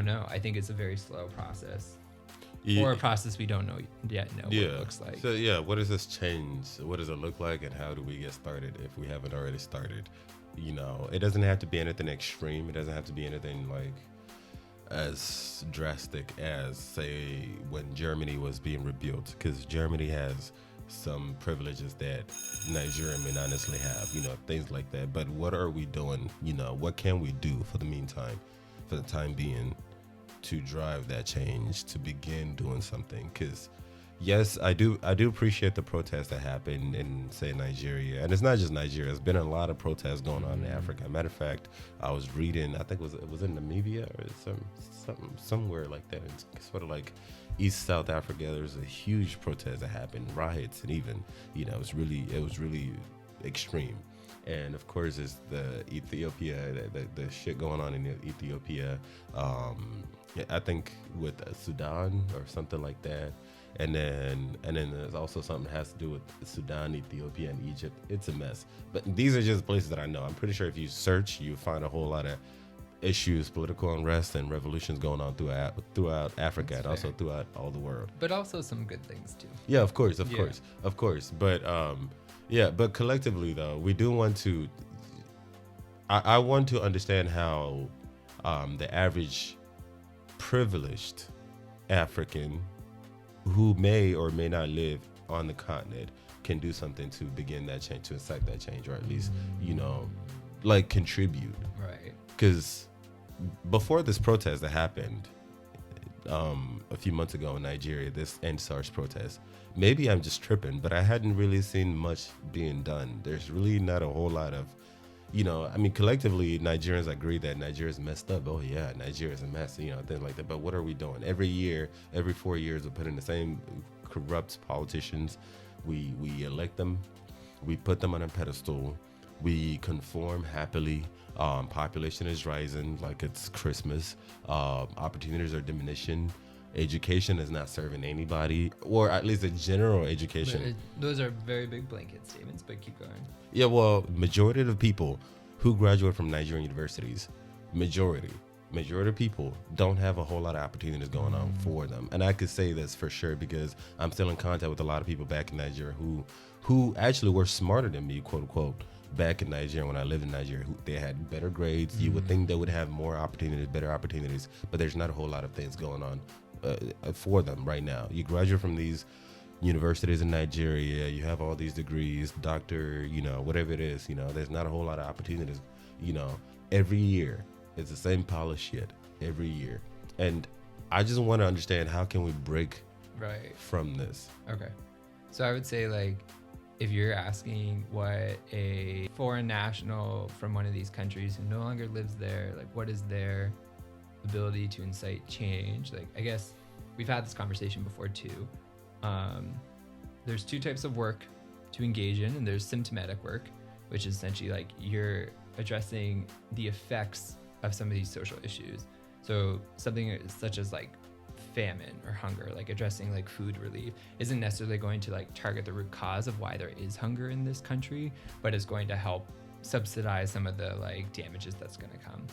know. I think it's a very slow process. Yeah. Or a process we don't know yet know what it looks like. So what does this change? What does it look like, and how do we get started if we haven't already started? It doesn't have to be anything extreme. It doesn't have to be anything like as drastic as, say, when Germany was being rebuilt, because Germany has some privileges that Nigeria may not necessarily have, things like that. But what are we doing? What can we do for the time being, to drive that change, to begin doing something? Because yes, I do appreciate the protests that happened in, say, Nigeria, and it's not just Nigeria. There's been a lot of protests going on in Africa. Matter of fact, I was reading, I think it was in Namibia or somewhere like that. It's sort of like East South Africa. There's a huge protest that happened, riots, and even it was really extreme. And of course, it's the Ethiopia, the shit going on in Ethiopia. I think with Sudan or something like that. And then there's also something that has to do with Sudan, Ethiopia, and Egypt. It's a mess. But these are just places that I know. I'm pretty sure if you search, you find a whole lot of issues, political unrest, and revolutions going on throughout Africa. That's and fair. Also throughout all the world. But also some good things too. Yeah, of course. But but collectively though, we do want to. I want to understand how the average privileged African who may or may not live on the continent can do something to begin that change, to incite that change, or at least, contribute. Right. Because before this protest that happened a few months ago in Nigeria, this EndSARS protest, maybe I'm just tripping, but I hadn't really seen much being done. There's really not a whole lot of, collectively, Nigerians agree that Nigeria's messed up. Oh yeah, Nigeria's a mess, things like that. But what are we doing? Every year, every 4 years, we put in the same corrupt politicians. We elect them. We put them on a pedestal. We conform happily. Population is rising like it's Christmas. Opportunities are diminishing. Education is not serving anybody, or at least a general education. Those are very big blanket statements, but keep going. Yeah, well, majority of the people who graduate from Nigerian universities, majority of people don't have a whole lot of opportunities going on for them. And I could say this for sure because I'm still in contact with a lot of people back in Nigeria who actually were smarter than me, quote unquote, back in Nigeria when I lived in Nigeria. They had better grades. You would think they would have more opportunities, better opportunities, but there's not a whole lot of things going on for them right now. You graduate from these universities in Nigeria, you have all these degrees, doctor, whatever it is, there's not a whole lot of opportunities, every year. It's the same pile of shit every year. And I just want to understand, how can we break from this? Okay. So I would say, if you're asking what a foreign national from one of these countries who no longer lives there, what is their ability to incite change? I guess we've had this conversation before too. There's two types of work to engage in, and there's symptomatic work, which is essentially you're addressing the effects of some of these social issues. So something such as famine or hunger, addressing food relief, isn't necessarily going to target the root cause of why there is hunger in this country, but is going to help subsidize some of the damages that's going to come.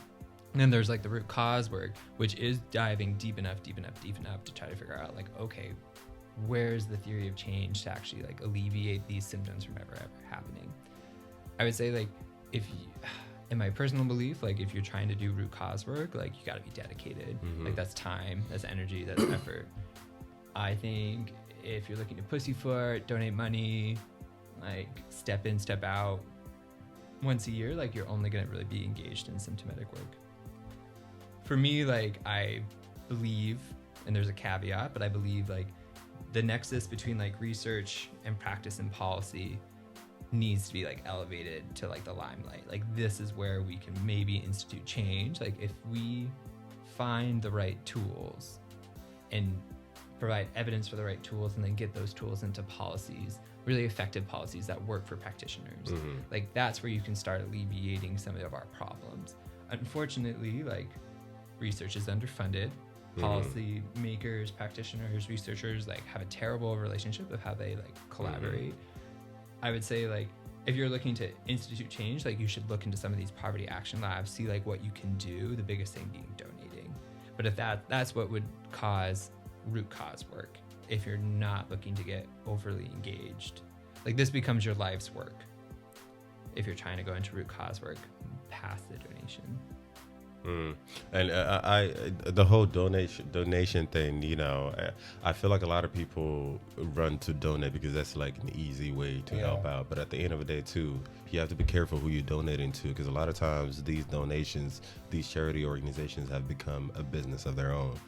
And then there's the root cause work, which is diving deep enough to try to figure out okay, where's the theory of change to actually alleviate these symptoms from ever happening. I would say if you, in my personal belief, if you're trying to do root cause work, you got to be dedicated. That's time, that's energy, that's effort. I think if you're looking to pussyfoot, donate money, step in, step out once a year, you're only going to really be engaged in symptomatic work. For me, I believe, and there's a caveat, but I believe the nexus between research and practice and policy needs to be elevated to the limelight. This is where we can maybe institute change. If we find the right tools and provide evidence for the right tools, and then get those tools into policies, really effective policies that work for practitioners. That's where you can start alleviating some of our problems. Unfortunately, research is underfunded. Policy makers, practitioners, researchers have a terrible relationship of how they collaborate. I would say if you're looking to institute change, you should look into some of these poverty action labs, see what you can do. The biggest thing being donating. But if that's what would cause root cause work, if you're not looking to get overly engaged, like this becomes your life's work. If you're trying to go into root cause work past the donation. And I the whole donation thing, you know, I feel like a lot of people run to donate because that's like an easy way to help out. But at the end of the day, too, you have to be careful who you're donating to, because a lot of times these donations, these charity organizations have become a business of their own.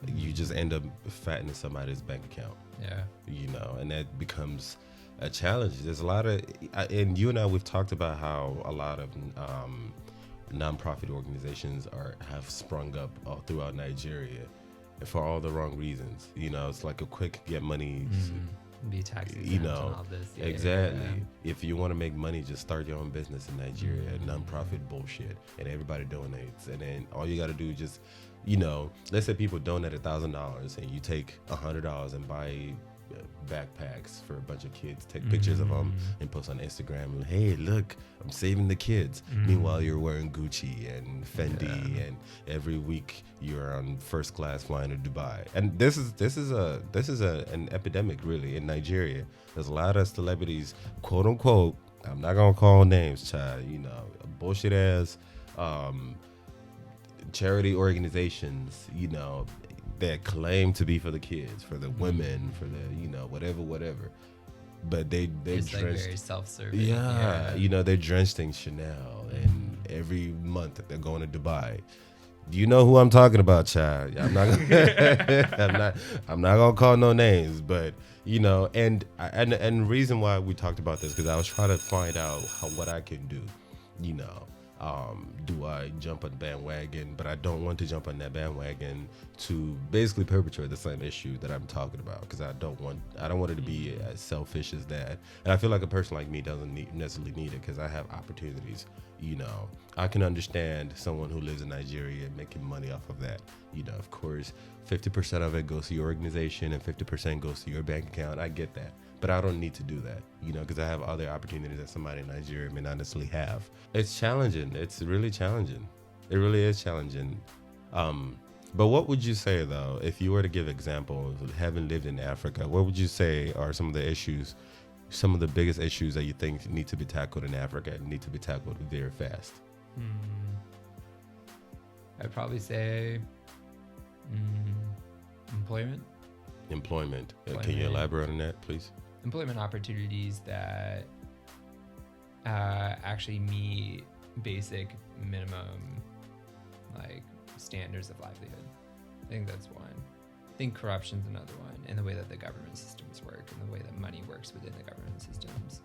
You just end up fattening somebody's bank account. Yeah. You know, and that becomes a challenge. There's a lot of, and you and I, we've talked about how a lot of nonprofit organizations have sprung up all throughout Nigeria for all the wrong reasons. You know, it's like a quick get money, be tax exempt, you know, and all this. exactly. If you want to make money, just start your own business in Nigeria. Nonprofit bullshit, and everybody donates, and then all you got to do is just, you know, let's say people donate $1,000, and you take $100 and buy backpacks for a bunch of kids, take pictures of them and post on Instagram, and hey, look, I'm saving the kids. Meanwhile, you're wearing Gucci and Fendi, and every week you're on first class flying to Dubai. And this is an epidemic really in Nigeria. There's a lot of celebrities, quote unquote, I'm not gonna call names, child, you know, bullshit ass charity organizations, you know, that claim to be for the kids, for the women, for the, you know, whatever, but they're it's drenched, like very self-serving. You know, they're drenched in Chanel, and every month they're going to Dubai. Do you know who I'm talking about, child? I'm not gonna, I'm not gonna call no names, but you know, and the reason why we talked about this, because I was trying to find out what I can do, you know. Do I jump on the bandwagon? But I don't want to jump on that bandwagon to basically perpetrate the same issue that I'm talking about, because I don't want it to be as selfish as that. And I feel like a person like me doesn't necessarily need it, because I have opportunities. You know, I can understand someone who lives in Nigeria making money off of that. You know, of course, 50% of it goes to your organization and 50% goes to your bank account. I get that. But I don't need to do that, you know, because I have other opportunities that somebody in Nigeria may not necessarily have. It's challenging. It's really challenging. It really is challenging. But what would you say, though, if you were to give examples of having lived in Africa, what would you say are some of the issues, some of the biggest issues that you think need to be tackled in Africa and need to be tackled very fast? I'd probably say employment. Employment. Can you elaborate on that, please? Employment opportunities that actually meet basic minimum like standards of livelihood. I think that's one. I think corruption's another one, and the way that the government systems work and the way that money works within the government systems.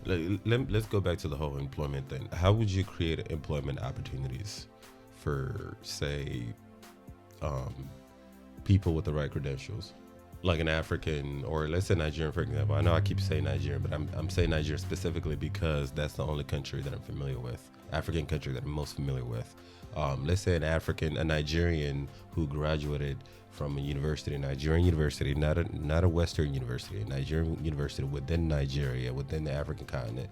Let's go back to the whole employment thing. How would you create employment opportunities for, say, people with the right credentials? Like an African, or let's say Nigerian, for example. I know I keep saying Nigerian, but I'm saying Nigeria specifically because that's the only country that I'm familiar with, African country that I'm most familiar with. Let's say a Nigerian who graduated from a university, Nigerian university, not a Western university, a Nigerian university within Nigeria, within the African continent,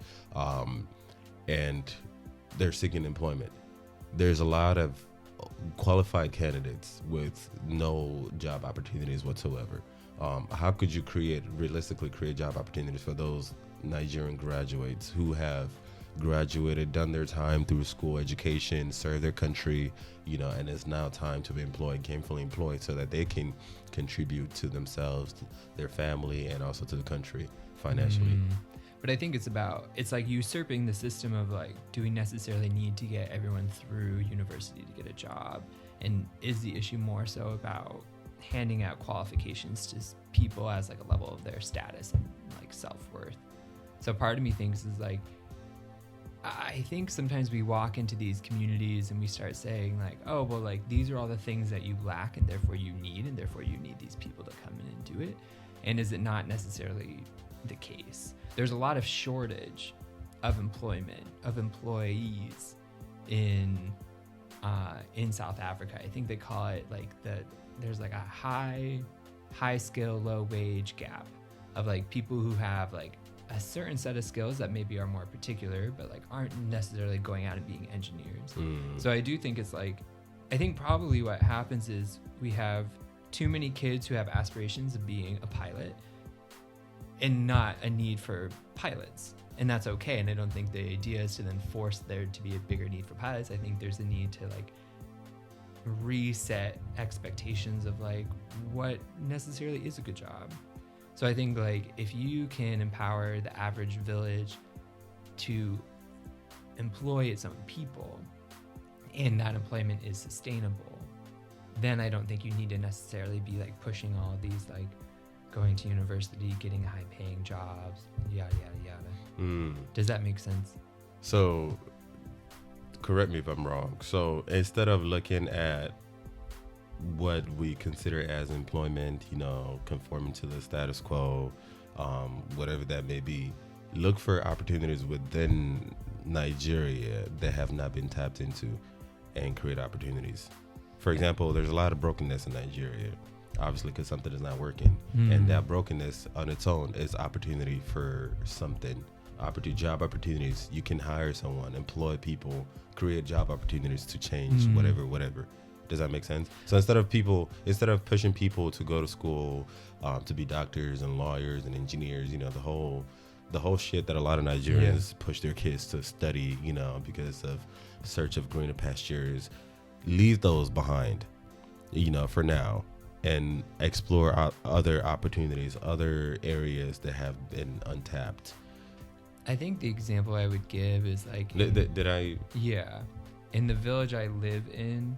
and they're seeking employment. There's a lot of qualified candidates with no job opportunities whatsoever. How could you realistically create job opportunities for those Nigerian graduates who have graduated, done their time through school education, served their country, you know, and it's now time to be employed, gainfully employed, so that they can contribute to themselves, their family, and also to the country financially? But I think it's like usurping the system of like, do we necessarily need to get everyone through university to get a job? And is the issue more so about handing out qualifications to people as like a level of their status and like self-worth? So part of me thinks is like, I think sometimes we walk into these communities and we start saying like, oh, well, like these are all the things that you lack and therefore you need these people to come in and do it. And is it not necessarily the case? There's a lot of shortage of employment, of employees in South Africa. I think they call it like there's like a high skill, low wage gap of like people who have like a certain set of skills that maybe are more particular, but like aren't necessarily going out and being engineers. So I do think it's like I think probably what happens is we have too many kids who have aspirations of being a pilot and not a need for pilots. And that's okay. And I don't think the idea is to then force there to be a bigger need for pilots. I think there's a need to like reset expectations of like what necessarily is a good job. So I think like if you can empower the average village to employ its own people and that employment is sustainable, then I don't think you need to necessarily be like pushing all of these like going to university, getting high paying jobs, yada, yada, yada. Does that make sense? So correct me if I'm wrong. So instead of looking at what we consider as employment, you know, conforming to the status quo, whatever that may be, look for opportunities within Nigeria that have not been tapped into and create opportunities. For example, there's a lot of brokenness in Nigeria, obviously because something is not working. And that brokenness on its own is opportunity for something. Job opportunities. You can hire someone, employ people, create job opportunities to change whatever. Does that make sense? So instead of pushing people to go to school to be doctors and lawyers and engineers, you know, the whole shit that a lot of Nigerians push their kids to study, you know, because of search of greener pastures, leave those behind, you know, for now, and explore other opportunities, other areas that have been untapped. I think the example I would give is like... Did I? Yeah. In the village I live in,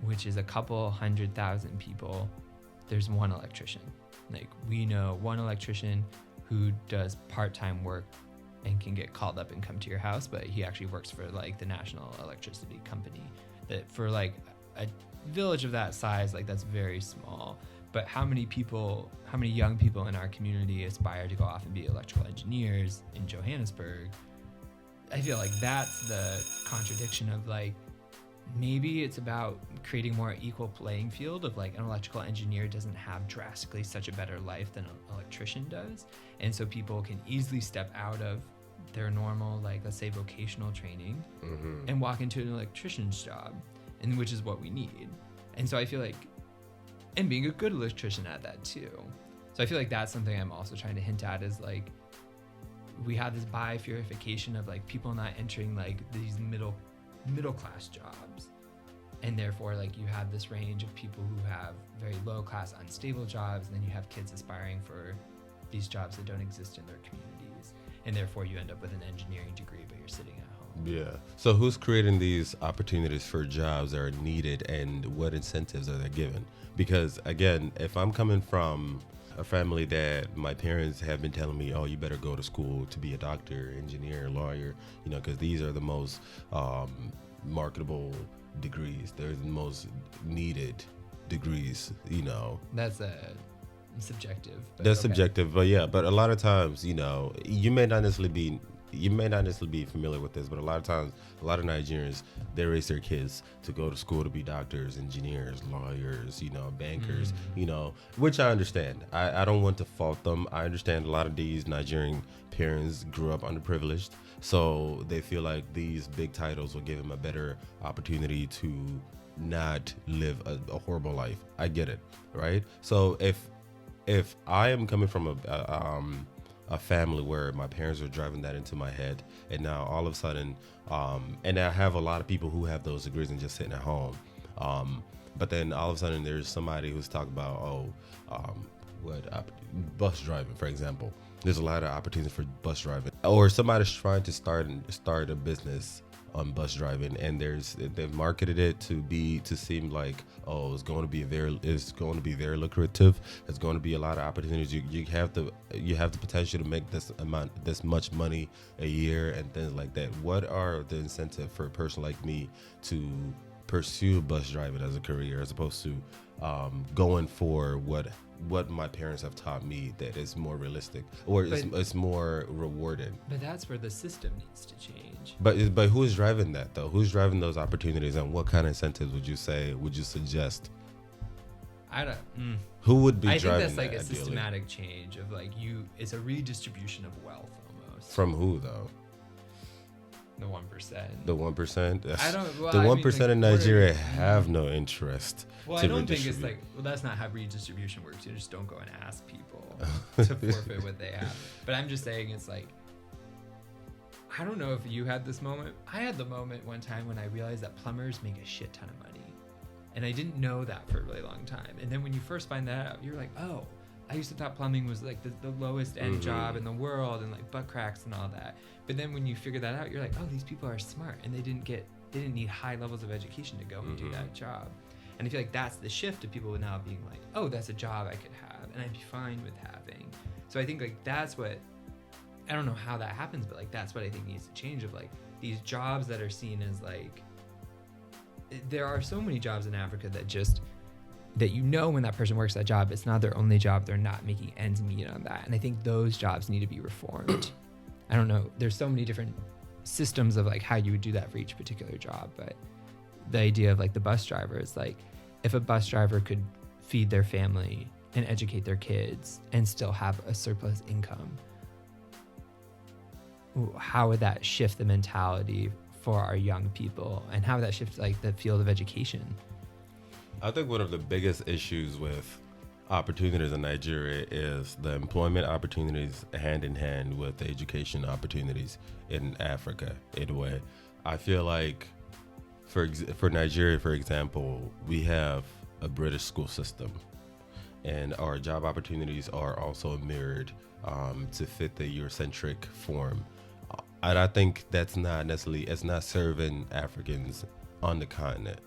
which is a couple 100,000 people, there's one electrician. Like we know one electrician who does part-time work and can get called up and come to your house, but he actually works for like the national electricity company. That for like a village of that size, like that's very small. But how many young people in our community aspire to go off and be electrical engineers in Johannesburg? I feel like that's the contradiction of like, maybe it's about creating more equal playing field of like an electrical engineer doesn't have drastically such a better life than an electrician does. And so people can easily step out of their normal, like let's say vocational training and walk into an electrician's job, and which is what we need. And so I feel like, and being a good electrician at that too. So I feel like that's something I'm also trying to hint at is like, we have this bifurcation of like people not entering like these middle class jobs, and therefore like you have this range of people who have very low class unstable jobs, and then you have kids aspiring for these jobs that don't exist in their communities, and therefore you end up with an engineering degree but you're sitting at home. Yeah. So who's creating these opportunities for jobs that are needed, and what incentives are they given? Because again, if I'm coming from a family that my parents have been telling me, oh, you better go to school to be a doctor, engineer, lawyer, you know, because these are the most marketable degrees. They're the most needed degrees, you know. That's subjective. That's okay. Subjective, but yeah, but a lot of times, you know, you may not necessarily be familiar with this, but a lot of times, a lot of Nigerians, they raise their kids to go to school to be doctors, engineers, lawyers, you know, bankers, you know, which I understand. I don't want to fault them. I understand a lot of these Nigerian parents grew up underprivileged, so they feel like these big titles will give them a better opportunity to not live a horrible life. I get it, right? So if I am coming from a family where my parents are driving that into my head, and now all of a sudden, and I have a lot of people who have those degrees and just sitting at home, but then all of a sudden there's somebody who's talking about bus driving, for example. There's a lot of opportunities for bus driving, or somebody's trying to start a business on bus driving, and they've marketed it to seem like, oh, it's going to be very lucrative. It's going to be a lot of opportunities. You have the potential to make this much money a year and things like that. What are the incentive for a person like me to pursue bus driving as a career, as opposed to going for what my parents have taught me that is more realistic, or it's more rewarding? But that's where the system needs to change. But who's driving that though? Who's driving those opportunities, and what kind of incentives would you suggest? I don't. Who would be driving that? I think that's like a ideally? Systematic change of like it's a redistribution of wealth almost. From who though? The 1%. The 1%. I don't. Well, The I 1% mean, like, in Nigeria have no interest. Well, to I don't think it's redistribute. like. Well, that's not how redistribution works. You just don't go and ask people to forfeit what they have. But I'm just saying, it's like. I don't know if you had this moment. I had the moment one time when I realized that plumbers make a shit ton of money, and I didn't know that for a really long time. And then when you first find that out, you're like, oh. I used to thought plumbing was like the lowest end job in the world and like butt cracks and all that. But then when you figure that out, you're like, oh, these people are smart and they didn't need high levels of education to go and do that job. And I feel like that's the shift of people now being like, oh, that's a job I could have and I'd be fine with having. So I think like that's what, I don't know how that happens, but like that's what I think needs to change, of like these jobs that are seen as like, there are so many jobs in Africa that you know when that person works that job, it's not their only job, they're not making ends meet on that. And I think those jobs need to be reformed. I don't know, there's so many different systems of like how you would do that for each particular job, but the idea of like the bus driver is like, if a bus driver could feed their family and educate their kids and still have a surplus income, how would that shift the mentality for our young people, and how would that shift like the field of education? I think one of the biggest issues with opportunities in Nigeria is the employment opportunities hand in hand with the education opportunities in Africa, in a way. I feel like for Nigeria, for example, we have a British school system, and our job opportunities are also mirrored to fit the Eurocentric form. And I think that's not necessarily, it's not serving Africans on the continent,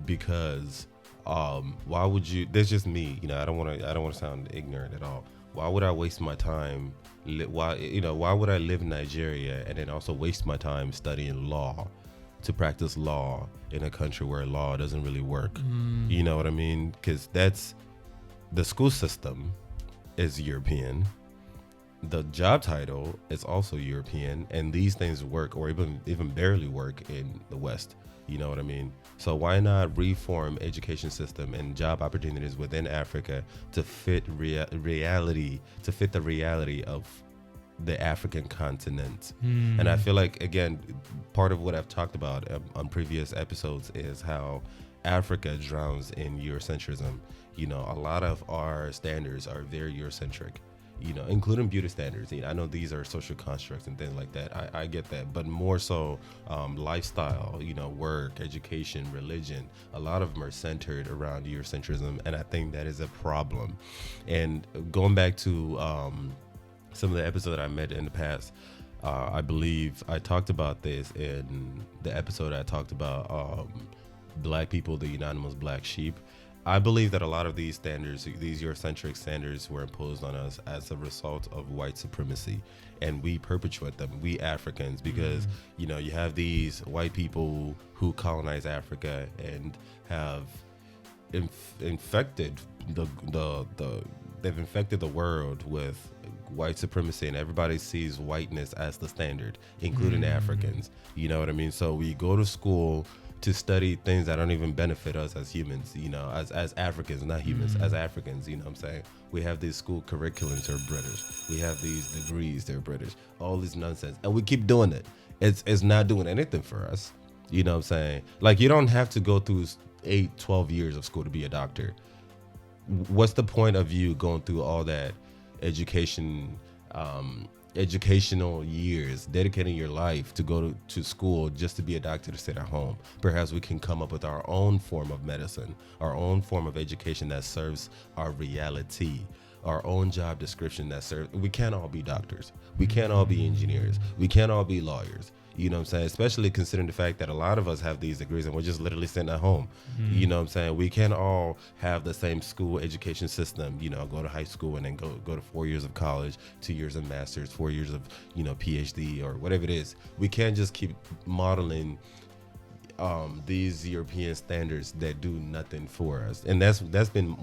because why would you, that's just me, I don't want to sound ignorant at all. Why would I waste my time, why would I live in Nigeria and then also waste my time studying law, to practice law in a country where law doesn't really work? You know what I mean? Because that's, the school system is European, the job title is also European, and these things work, or even barely work, in the West. You know what I mean? So why not reform education system and job opportunities within Africa to fit reality, to fit the reality of the African continent? And I feel like, again, part of what I've talked about on previous episodes is how Africa drowns in Eurocentrism. A lot of our standards are very Eurocentric, including beauty standards. I know these are social constructs and things like that. I get that, but more so lifestyle, work, education, religion. A lot of them are centered around Eurocentrism, and I think that is a problem. And going back to some of the episodes that I met in the past, I believe I talked about this in the episode I talked about Black people, the unanimous black sheep. I believe that a lot of these standards, these Eurocentric standards, were imposed on us as a result of white supremacy, and we perpetuate them, we Africans, because you have these white people who colonize Africa and have infected they've infected the world with white supremacy, and everybody sees whiteness as the standard, including Africans. You know what I mean? So we go to school to study things that don't even benefit us as humans, as Africans, not humans, as Africans, what I'm saying? We have these school curriculums that are British. We have these degrees, they're British, all this nonsense. And we keep doing it. It's not doing anything for us. You know what I'm saying? Like, you don't have to go through 8-12 years of school to be a doctor. What's the point of you going through all that educational years, dedicating your life to go to school just to be a doctor to sit at home? Perhaps we can come up with our own form of medicine, our own form of education that serves our reality, our own job description that serves. We can't all be doctors. We can't all be engineers. We can't all be lawyers. You know what I'm saying? Especially considering the fact that a lot of us have these degrees and we're just literally sitting at home. You know what I'm saying? We can't all have the same school education system, go to high school and then go to 4 years of college, 2 years of master's, 4 years of, PhD or whatever it is. We can't just keep modeling these European standards that do nothing for us. And that's been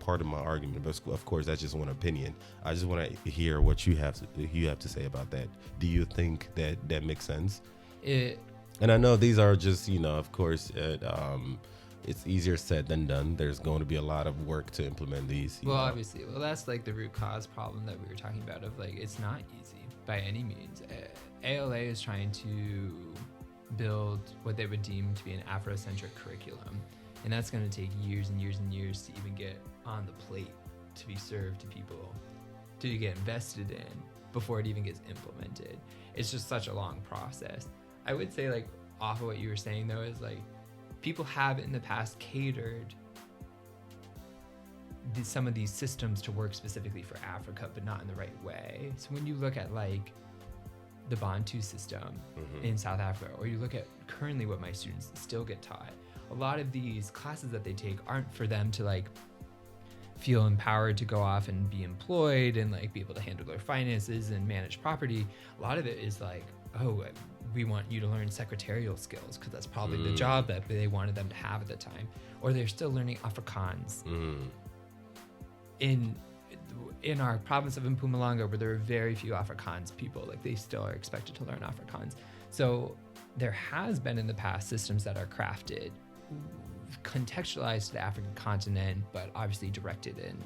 part of my argument. But of course, that's just one opinion. I just want to hear what you have to say about that. Do you think that makes sense? And I know these are just, of course, it's easier said than done. There's going to be a lot of work to implement these. Obviously. Well, that's like the root cause problem that we were talking about, of like, it's not easy by any means. ALA is trying to build what they would deem to be an Afrocentric curriculum. And that's going to take years and years and years to even get on the plate, to be served to people, to get invested in before it even gets implemented. It's just such a long process. I would say, like, off of what you were saying though, is like people have in the past catered some of these systems to work specifically for Africa, but not in the right way. So when you look at like the Bantu system in South Africa, or you look at currently what my students still get taught, a lot of these classes that they take aren't for them to like feel empowered to go off and be employed and like be able to handle their finances and manage property. A lot of it is like, oh, we want you to learn secretarial skills because that's probably the job that they wanted them to have at the time. Or they're still learning Afrikaans. In our province of Mpumalanga, where there are very few Afrikaans people, like they still are expected to learn Afrikaans. So there has been in the past systems that are crafted, contextualized to the African continent, but obviously directed in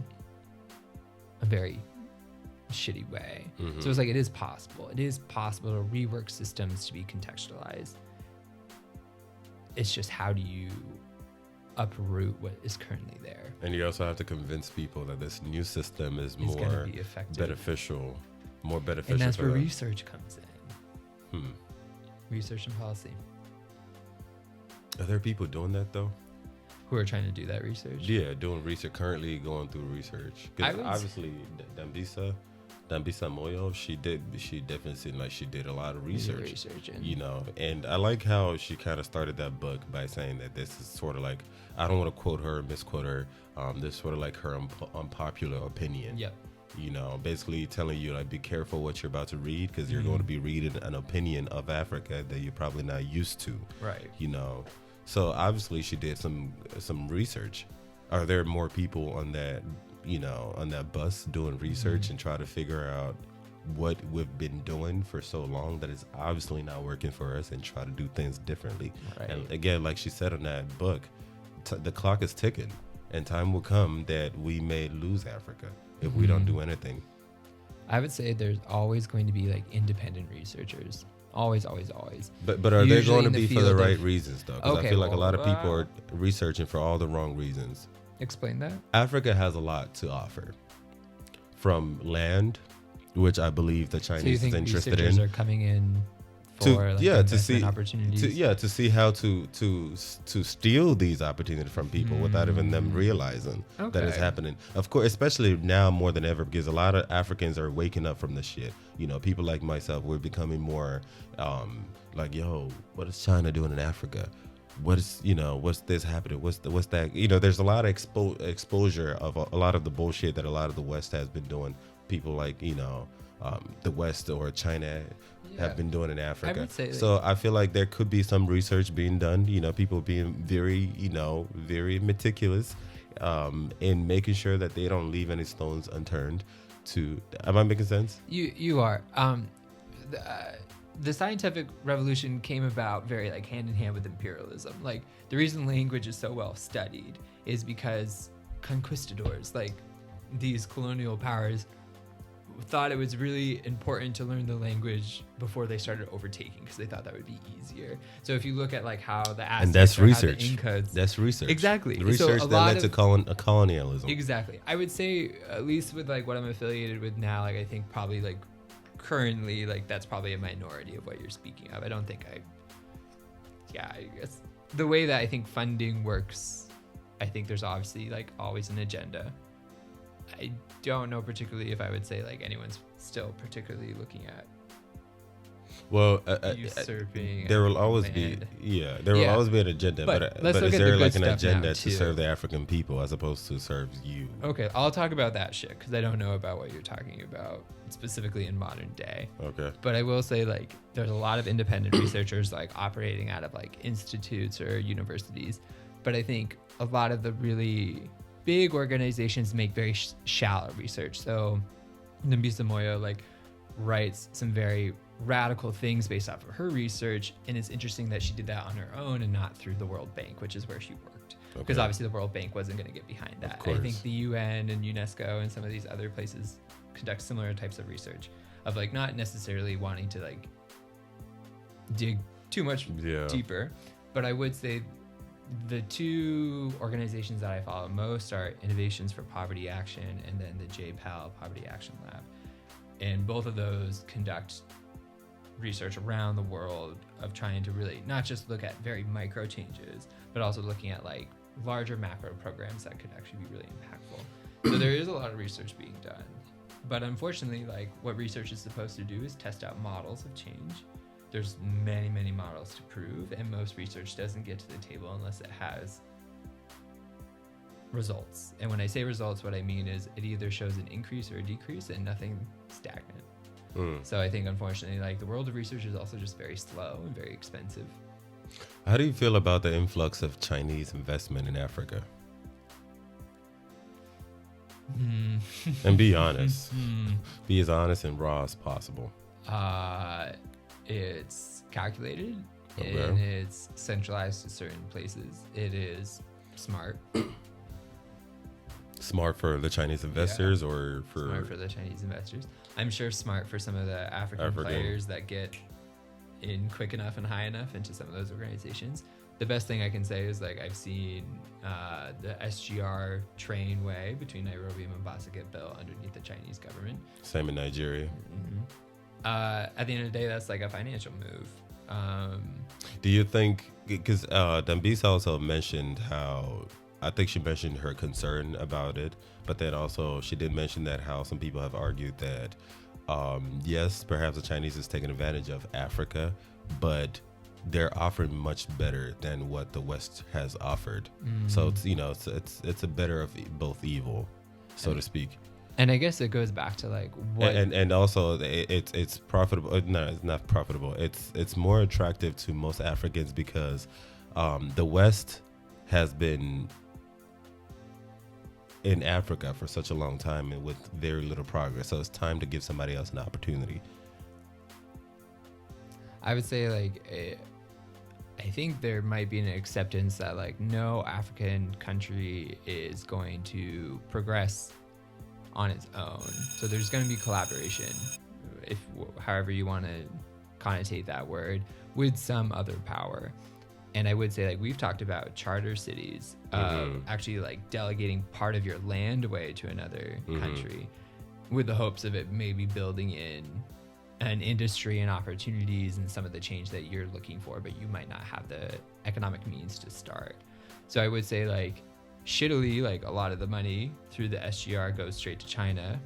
a very shitty way. So it's like, it is possible. It is possible to rework systems to be contextualized. It's just, how do you uproot what is currently there? And you also have to convince people that this new system is more beneficial, And that's where research comes in. Research and policy. Are there people doing that though? Who are trying to do that research? Yeah, doing research, currently going through research. Because obviously, Dambisa Moyo, she definitely seemed like she did a lot of research. You know, and I like how she kind of started that book by saying that this is sort of like, I don't want to quote her, misquote her, this is sort of like her unpopular opinion. Yep. You know, basically telling you, like, be careful what you're about to read, because you're going to be reading an opinion of Africa that you're probably not used to. Right. You know, so obviously she did some research. Are there more people on that, you know, on that bus doing research and try to figure out what we've been doing for so long that is obviously not working for us, and try to do things differently? Right. And again, like she said in that book, the clock is ticking, and time will come that we may lose Africa if we don't do anything. I would say there's always going to be like independent researchers. Always. But are they going to be for the right reasons though? Because I feel like a lot of people are researching for all the wrong reasons. Explain that. Africa has a lot to offer. From land, which I believe the Chinese is interested in. Researchers are coming in for to see opportunities. To see how to steal these opportunities from people without even them realizing that it's happening. Of course, especially now more than ever, because a lot of Africans are waking up from the shit. You know, people like myself, we're becoming more like, yo, what is China doing in Africa? What is, you know, what's this happening? What's that? You know, there's a lot of exposure of a lot of the bullshit that a lot of the West has been doing. People like, you know, the West or China have been doing in Africa. I would say so I feel like there could be some research being done, you know, people being very, you know, very meticulous in making sure that they don't leave any stones unturned to, am I making sense? You are. The scientific revolution came about very like hand in hand with imperialism. Like the reason language is so well studied is because conquistadors, like these colonial powers, thought it was really important to learn the language before they started overtaking, because they thought that would be easier. So if you look at like how the Aztecs, and that's research. The Incas, that's research. Exactly. The research that led to colonialism. Exactly. I would say, at least with like what I'm affiliated with now, like I think probably like currently, like that's probably a minority of what you're speaking of. I don't think I guess the way that I think funding works, I think there's obviously like always an agenda. I don't know particularly if I would say like anyone's still particularly looking at usurping. There will always be, there will always be an agenda, but is there like an agenda to serve the African people as opposed to serve you? Okay, I'll talk about that shit because I don't know about what you're talking about specifically in modern day. Okay. But I will say like there's a lot of independent researchers like operating out of like institutes or universities, but I think a lot of the really big organizations make very shallow research. So Dambisa Moyo like writes some very radical things based off of her research, and it's interesting that she did that on her own and not through the World Bank, which is where she worked, because obviously the World Bank wasn't going to get behind that. I think the UN and UNESCO and some of these other places conduct similar types of research of like not necessarily wanting to like dig too much deeper. But I would say the two organizations that I follow most are Innovations for Poverty Action and then the JPAL Poverty Action Lab. And both of those conduct research around the world of trying to really not just look at very micro changes, but also looking at like larger macro programs that could actually be really impactful. So there is a lot of research being done. But unfortunately, like what research is supposed to do is test out models of change. There's many, many models to prove, and most research doesn't get to the table unless it has results. And when I say results, what I mean is it either shows an increase or a decrease and nothing stagnant. So I think, unfortunately, like the world of research is also just very slow and very expensive. How do you feel about the influx of Chinese investment in Africa? And be honest. Be as honest and raw as possible. It's calculated and it's centralized to certain places. It is smart. Smart for the Chinese investors or for... Smart for the Chinese investors. I'm sure smart for some of the African players that get in quick enough and high enough into some of those organizations. The best thing I can say is like I've seen the SGR trainway between Nairobi and Mombasa get built underneath the Chinese government. Same in Nigeria. At the end of the day, that's like a financial move. Do you think, because Dambisa also mentioned how, I think she mentioned her concern about it, but then also she did mention that how some people have argued that, yes, perhaps the Chinese is taking advantage of Africa, but they're offering much better than what the West has offered. So it's, you know, it's a better of both evil, so to speak. And I guess it goes back to like what, and also it's profitable. No, it's not profitable. It's more attractive to most Africans because the West has been in Africa for such a long time and with very little progress. So it's time to give somebody else an opportunity. I would say like I think there might be an acceptance that like no African country is going to progress on its own. So there's going to be collaboration, if however you want to connotate that word, with some other power. And I would say like we've talked about charter cities, actually like delegating part of your land away to another country with the hopes of it maybe building in an industry and opportunities and some of the change that you're looking for, but you might not have the economic means to start. So I would say like shittily, like a lot of the money through the SGR goes straight to China,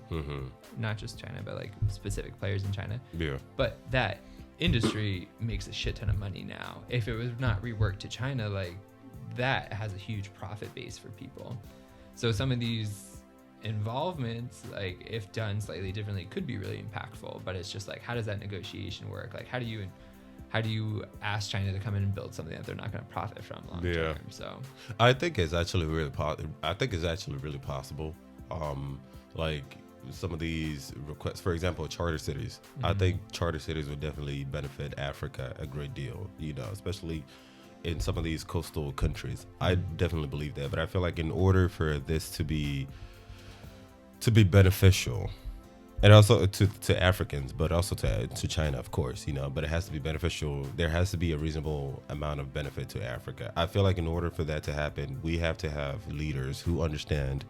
not just China, but like specific players in China. Yeah. But that industry makes a shit ton of money now. If it was not reworked to China, like that has a huge profit base for people. So some of these involvements, like if done slightly differently, could be really impactful. But it's just like, how does that negotiation work? Like how do you ask China to come in and build something that they're not going to profit from long term? So I think it's actually really possible. Like some of these requests, for example, charter cities. I think charter cities would definitely benefit Africa a great deal, you know, especially in some of these coastal countries. I definitely believe that. But I feel like in order for this to be beneficial, and also to Africans, but also to China, of course, you know, but it has to be beneficial. There has to be a reasonable amount of benefit to Africa. I feel like in order for that to happen, we have to have leaders who understand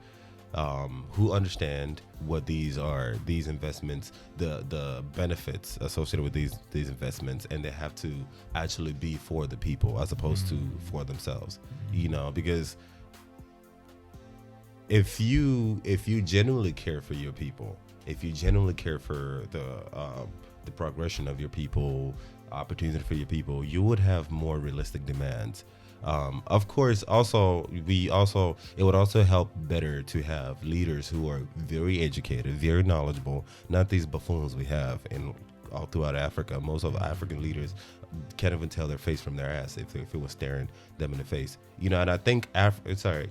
what these are, these investments, the benefits associated with these investments, and they have to actually be for the people as opposed to for themselves, you know, because if you genuinely care for your people, if you genuinely care for the progression of your people, opportunity for your people, you would have more realistic demands. Of course, it would also help better to have leaders who are very educated, very knowledgeable, not these buffoons we have all throughout Africa. Most of African leaders can't even tell their face from their ass if it was staring them in the face, you know. And I think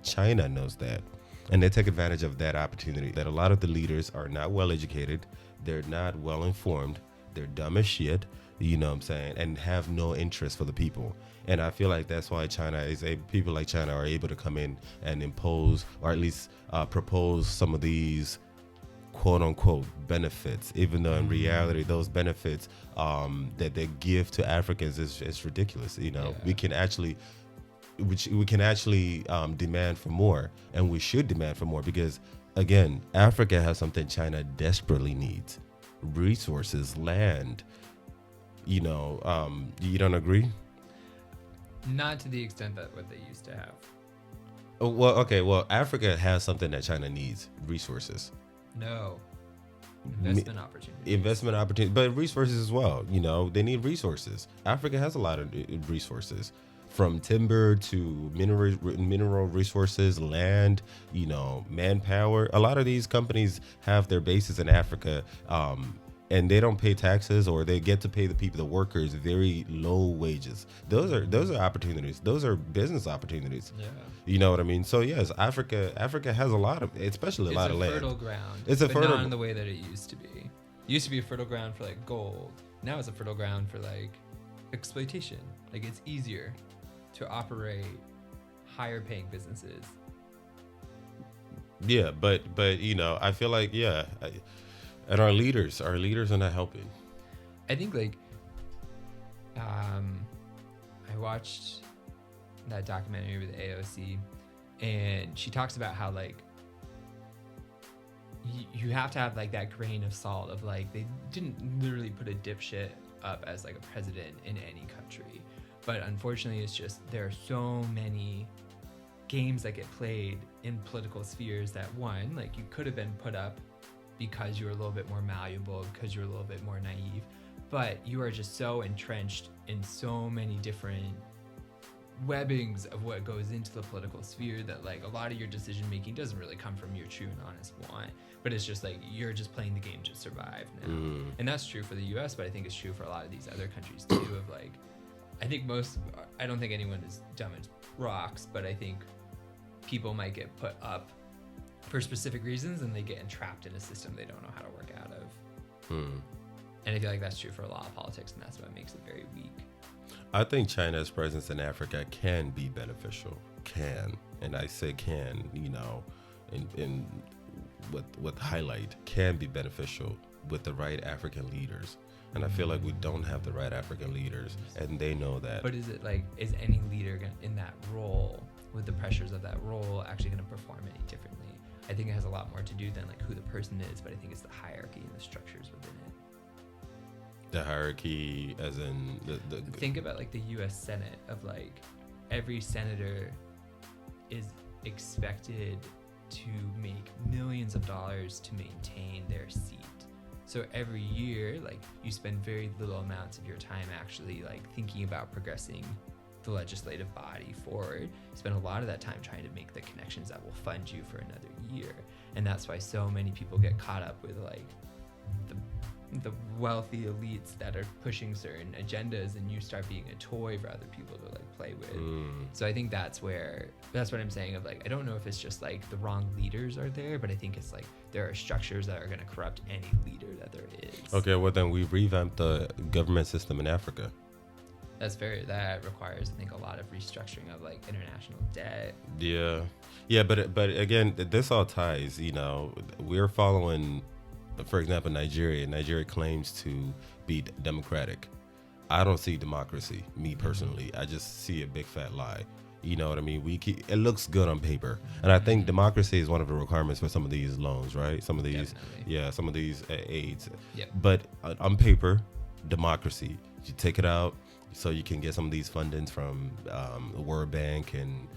China knows that. And they take advantage of that opportunity, that a lot of the leaders are not well educated, they're not well informed, they're dumb as shit, you know what I'm saying, and have no interest for the people. And I feel like that's why people like China are able to come in and impose, or at least propose some of these quote unquote benefits, even though in reality those benefits that they give to Africans is ridiculous. You know, we can actually demand for more, and we should demand for more, because again, Africa has something China desperately needs: resources, land. You know, you don't agree? Not to the extent that what they used to have. Oh, well, okay. Well, Africa has something that China needs: resources. No. Investment opportunities. Investment opportunities, but resources as well. You know, they need resources. Africa has a lot of resources, from timber to mineral resources, land, you know, manpower. A lot of these companies have their bases in Africa, and they don't pay taxes, or they get to pay the workers very low wages. Those are opportunities. Those are business opportunities. Yeah. You know what I mean? So yes, Africa has a lot of, especially a lot of land. It's a fertile ground. It's a but fertile, not in the way that it used to be. It used to be a fertile ground for like gold. Now it's a fertile ground for like exploitation. Like it's easier to operate higher paying businesses. Yeah, but you know, I feel like and our leaders are not helping. I think like I watched that documentary with AOC, and she talks about how like you have to have like that grain of salt of like, they didn't literally put a dipshit up as like a president in any country, but unfortunately it's just there are so many games that get played in political spheres that, one, like you could have been put up because you were a little bit more malleable, because you're a little bit more naive, but you are just so entrenched in so many different webbings of what goes into the political sphere that like a lot of your decision making doesn't really come from your true and honest want, but it's just like you're just playing the game to survive now. And that's true for the US, but I think it's true for a lot of these other countries too, of like, I don't think anyone is dumb as rocks, but I think people might get put up for specific reasons and they get entrapped in a system they don't know how to work out of. And I feel like that's true for a lot of politics, and that's what makes it very weak. I think China's presence in Africa can be beneficial. And I say can, you know, in with highlight, can be beneficial with the right African leaders. And I feel like we don't have the right African leaders, and they know that. But is it like, is any leader in that role, with the pressures of that role, actually going to perform any differently? I think it has a lot more to do than like who the person is, but I think it's the hierarchy and the structures within it. The hierarchy, as in the think about like the U.S. Senate, of like every senator is expected to make millions of dollars to maintain their seat. So every year, like you spend very little amounts of your time actually like thinking about progressing the legislative body forward. You spend a lot of that time trying to make the connections that will fund you for another year. And that's why so many people get caught up with like the wealthy elites that are pushing certain agendas, and you start being a toy for other people to like play with. So I think that's what I'm saying, of like, I don't know if it's just like the wrong leaders are there, but I think it's like there are structures that are going to corrupt any leader that there is. Okay, well then we revamped the government system in Africa. That requires, I think, a lot of restructuring of like international debt. Yeah, but again, this all ties. You know, we're following, for example, Nigeria. Nigeria claims to be democratic. I don't see democracy, me personally. I just see a big fat lie. You know what I mean? It looks good on paper, and I think democracy is one of the requirements for some of these loans, right? Some of these, some of these aids. Yep. But on paper, democracy. You take it out, so you can get some of these fundings from the World Bank and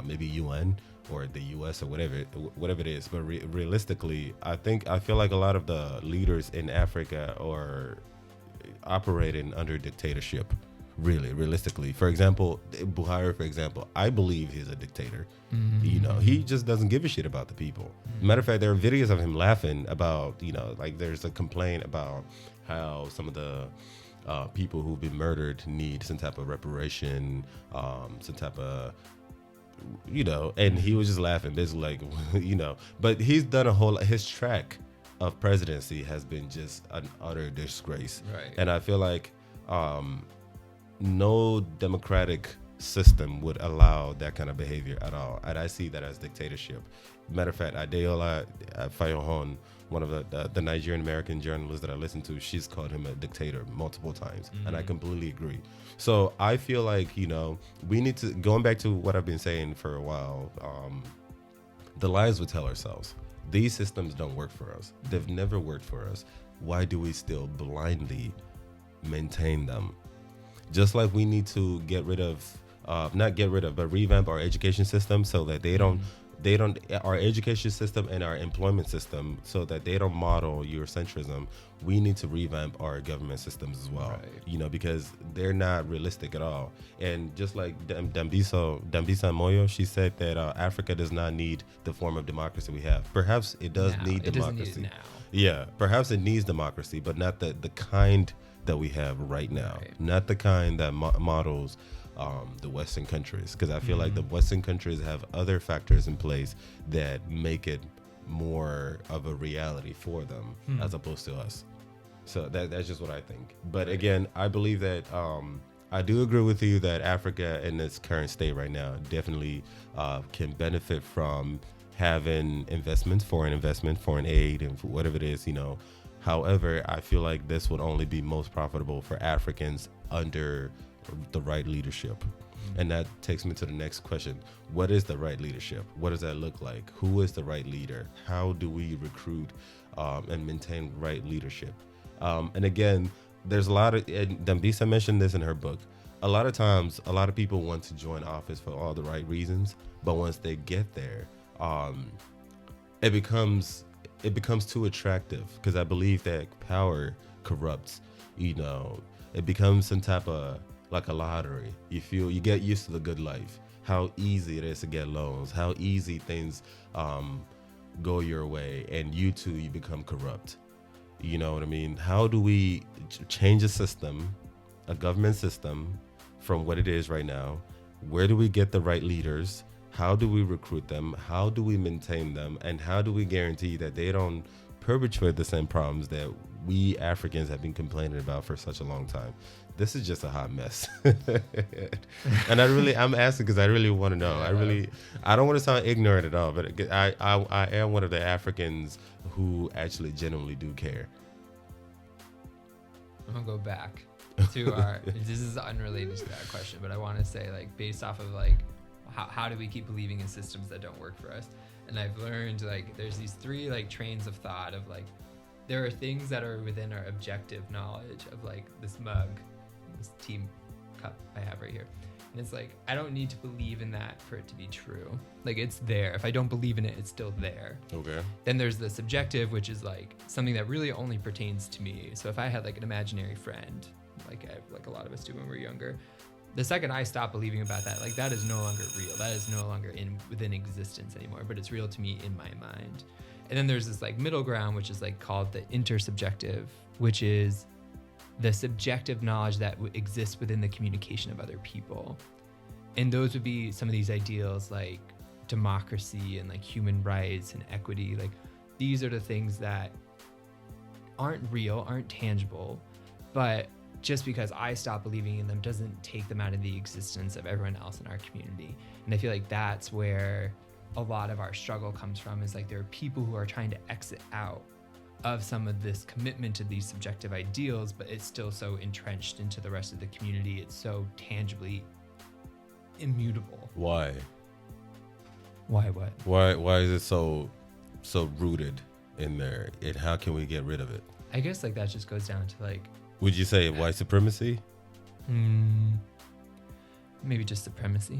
maybe UN or the US or whatever it is. But realistically, I feel like a lot of the leaders in Africa are operating under dictatorship. Really, realistically. For example, Buhari, I believe he's a dictator. You know, he just doesn't give a shit about the people. Matter of fact, there are videos of him laughing about, you know, like there's a complaint about how some of the people who've been murdered need some type of reparation, some type of, you know, and he was just laughing, basically like, you know, but he's done his track of presidency has been just an utter disgrace. Right. And I feel like no democratic system would allow that kind of behavior at all. And I see that as dictatorship. Matter of fact, Adeola Fayohon, one of the Nigerian American journalists that I listen to, she's called him a dictator multiple times, and I completely agree. So I feel like, you know, we need to, going back to what I've been saying for a while, the lies we tell ourselves. These systems don't work for us. They've never worked for us. Why do we still blindly maintain them? Just like we need to get rid of, not get rid of, but revamp our education system so that they don't, our education system and our employment system, so that they don't model Eurocentrism. We need to revamp our government systems as well, you know, because they're not realistic at all. And just like Dambisa Moyo, she said that Africa does not need the form of democracy we have. Perhaps it does need democracy. Doesn't need it now. Yeah, perhaps it needs democracy, but not the kind that we have right now, not the kind that models the Western countries, because I feel like the Western countries have other factors in place that make it more of a reality for them as opposed to us. So that's just what I think. But again, I believe that I do agree with you that Africa in its current state right now definitely can benefit from having investments, foreign aid, and whatever it is, you know. However, I feel like this would only be most profitable for Africans under the right leadership. And that takes me to the next question. What is the right leadership? What does that look like? Who is the right leader? How do we recruit and maintain right leadership? And again, there's a lot of, and Dambisa mentioned this in her book, a lot of times, a lot of people want to join office for all the right reasons, but once they get there, it becomes too attractive, because I believe that power corrupts. You know, it becomes some type of, like a lottery. You get used to the good life, how easy it is to get loans, how easy things go your way, and you become corrupt. You know what I mean? How do we change a system, a government system, from what it is right now? Where do we get the right leaders? How do we recruit them? How do we maintain them? And how do we guarantee that they don't perpetuate the same problems that we Africans have been complaining about for such a long time? This is just a hot mess. And I'm asking because I really want to know. I don't want to sound ignorant at all, but I am one of the Africans who actually genuinely do care. I'm gonna go back to our, this is unrelated to that question, but I want to say, like, based off of like, how do we keep believing in systems that don't work for us? And I've learned, like, there's these three like trains of thought of, like, there are things that are within our objective knowledge of, like, this mug, this tea cup I have right here. And it's like, I don't need to believe in that for it to be true. Like, it's there. If I don't believe in it, it's still there. Okay. Then there's the subjective, which is like something that really only pertains to me. So if I had like an imaginary friend, like a lot of us do when we're younger, the second I stop believing about that, like, that is no longer real. That is no longer within existence anymore, but it's real to me in my mind. And then there's this like middle ground, which is like called the intersubjective, which is the subjective knowledge that exists within the communication of other people. And those would be some of these ideals like democracy and like human rights and equity. Like, these are the things that aren't real, aren't tangible, but just because I stop believing in them doesn't take them out of the existence of everyone else in our community. And I feel like that's where a lot of our struggle comes from, is like, there are people who are trying to exit out of some of this commitment to these subjective ideals, but it's still so entrenched into the rest of the community. It's so tangibly immutable. Why? Why what? Why is it so rooted in there? And how can we get rid of it? I guess like that just goes down to like, would you say white supremacy? Maybe just supremacy.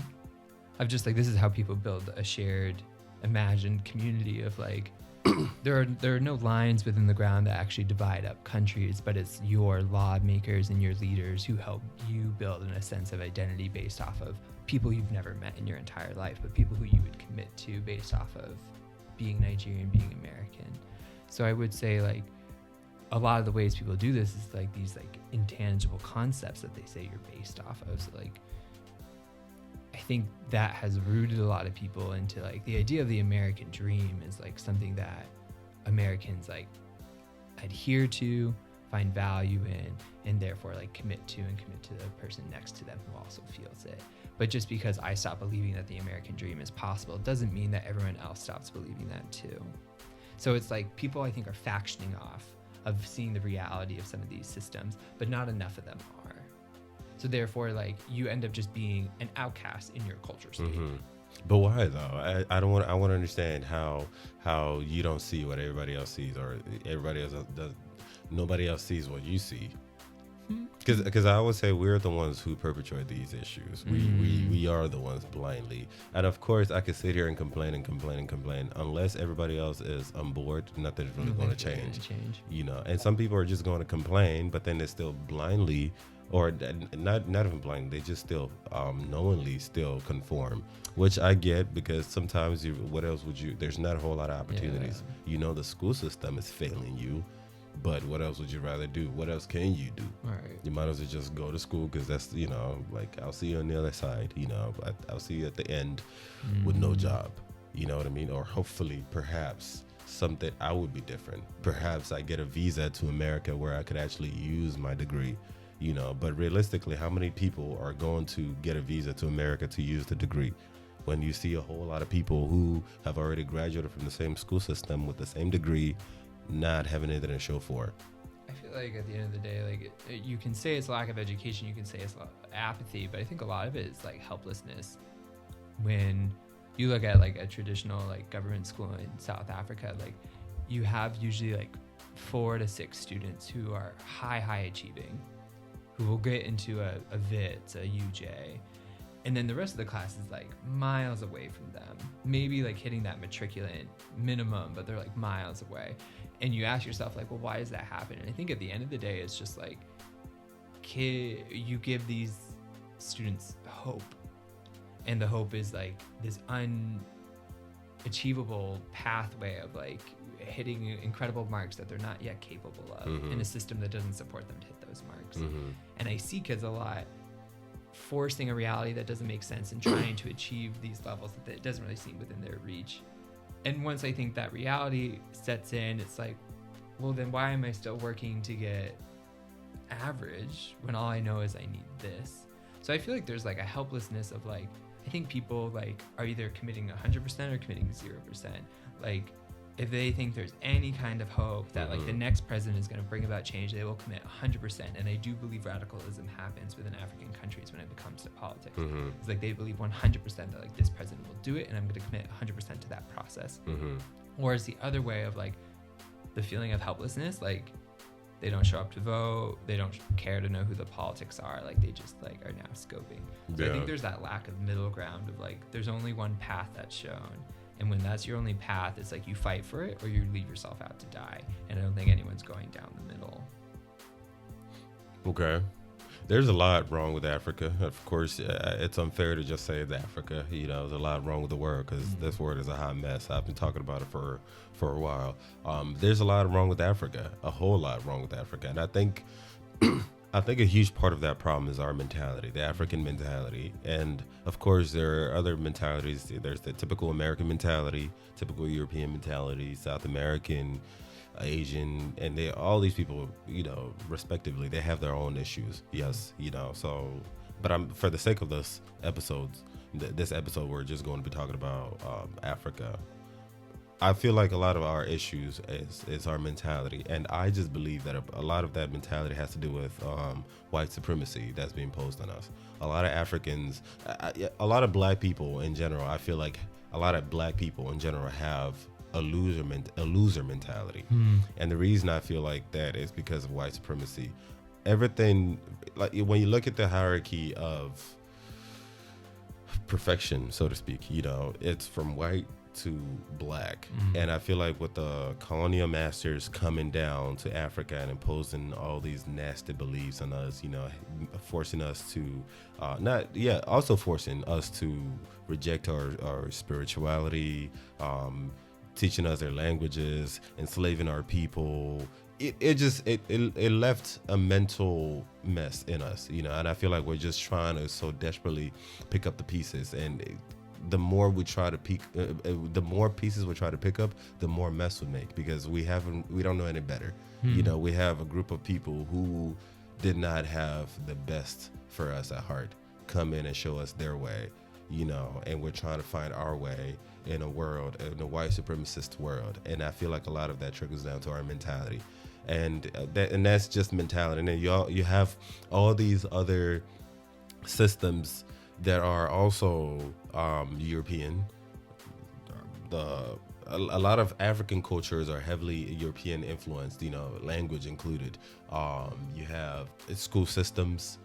Of just like, this is how people build a shared, imagined community of like, there are no lines within the ground that actually divide up countries, but it's your lawmakers and your leaders who help you build in a sense of identity based off of people you've never met in your entire life, but people who you would commit to based off of being Nigerian, being American. So I would say like, a lot of the ways people do this is like these like intangible concepts that they say you're based off of. So like, I think that has rooted a lot of people into like the idea of the American dream is like something that Americans like adhere to find value in, and therefore like commit to the person next to them who also feels it. But just because I stop believing that the American dream is possible doesn't mean that everyone else stops believing that too. So it's like people, I think, are factioning off of seeing the reality of some of these systems, but not enough of them are. So therefore, like, you end up just being an outcast in your culture state. But why though? I want to understand how you don't see what everybody else sees, or everybody else does. Nobody else sees what you see. Because I would say we're the ones who perpetrate these issues. We are the ones blindly. And of course, I could sit here and complain. Unless everybody else is on board, nothing's really going to change. You know, and some people are just going to complain, but then they still blindly, or not even blindly, they just still knowingly still conform, which I get, because sometimes what else would you? There's not a whole lot of opportunities. Yeah. You know, the school system is failing you. But what else would you rather do? What else can you do? Right. You might as well just go to school, because that's, you know, like, I'll see you on the other side. You know, I'll see you at the end with no job. You know what I mean? Or hopefully, perhaps, something I would be different. Perhaps I get a visa to America where I could actually use my degree. You know, but realistically, how many people are going to get a visa to America to use the degree? When you see a whole lot of people who have already graduated from the same school system with the same degree, not having anything to show for it. I feel like at the end of the day, like, you can say it's lack of education, you can say it's apathy, but I think a lot of it is like helplessness. When you look at like a traditional like government school in South Africa, like, you have usually like 4 to 6 students who are high achieving, who will get into a VITS, a UJ, and then the rest of the class is like miles away from them, maybe like hitting that matriculant minimum, but they're like miles away. And you ask yourself, like, well, why does that happen? And I think at the end of the day, it's just like, you give these students hope, and the hope is like this unachievable pathway of like hitting incredible marks that they're not yet capable of in a system that doesn't support them to hit those marks. And I see kids a lot forcing a reality that doesn't make sense and trying to achieve these levels that it doesn't really seem within their reach. And once I think that reality sets in, it's like, well, then why am I still working to get average when all I know is I need this? So I feel like there's like a helplessness of like, I think people like are either committing 100% or committing 0%. Like, if they think there's any kind of hope that like the next president is going to bring about change, they will commit 100%. And I do believe radicalism happens within African countries when it comes to politics. It's like they believe 100% that like this president will do it, and I'm going to commit 100% to that process. Or it's the other way of like the feeling of helplessness, like they don't show up to vote, they don't care to know who the politics are, like they just like are now scoping. So I think there's that lack of middle ground of like there's only one path that's shown. And when that's your only path, it's like you fight for it or you leave yourself out to die. And I don't think anyone's going down the middle. Okay. There's a lot wrong with Africa. Of course, it's unfair to just say it's Africa. You know, there's a lot wrong with the world, because this word is a hot mess. I've been talking about it for a while. There's a lot wrong with Africa, a whole lot wrong with Africa. And I think a huge part of that problem is our mentality, the African mentality. And of course, there are other mentalities. There's the typical American mentality, typical European mentality, South American, Asian, and all these people, you know, respectively, they have their own issues. Yes, you know, so, but for the sake of this episode, we're just going to be talking about Africa. I feel like a lot of our issues is our mentality, and I just believe that a lot of that mentality has to do with white supremacy that's being imposed on us. A lot of Africans, a lot of black people in general, I feel like a lot of black people in general have a loser mentality. And the reason I feel like that is because of white supremacy. Everything, like when you look at the hierarchy of perfection, so to speak, you know, it's from white to black. And I feel like with the colonial masters coming down to Africa and imposing all these nasty beliefs on us, you know, forcing us to also forcing us to reject our spirituality, teaching us their languages, enslaving our people. It left a mental mess in us, you know, and I feel like we're just trying to so desperately pick up the pieces, and the more we try to the more pieces we try to pick up, the more mess we make, because we don't know any better. We have a group of people who did not have the best for us at heart come in and show us their way, and we're trying to find our way in a white supremacist world. And I feel like a lot of that trickles down to our mentality, and that's just mentality. And then you have all these other systems that are also European. A lot of African cultures are heavily European influenced, language included. You have school systems,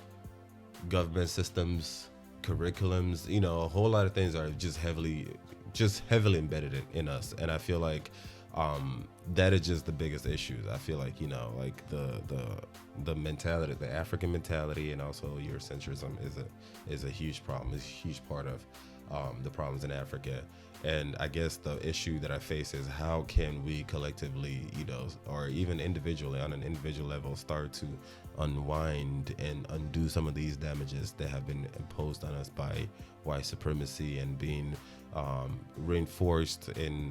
government systems, curriculums, a whole lot of things are just heavily embedded in us. And I feel like that is just the biggest issues. I feel like, like the mentality, the African mentality, and also Eurocentrism is a huge problem. It's a huge part of the problems in Africa. And I guess the issue that I face is, how can we collectively, or even individually, on an individual level, start to unwind and undo some of these damages that have been imposed on us by white supremacy and being reinforced in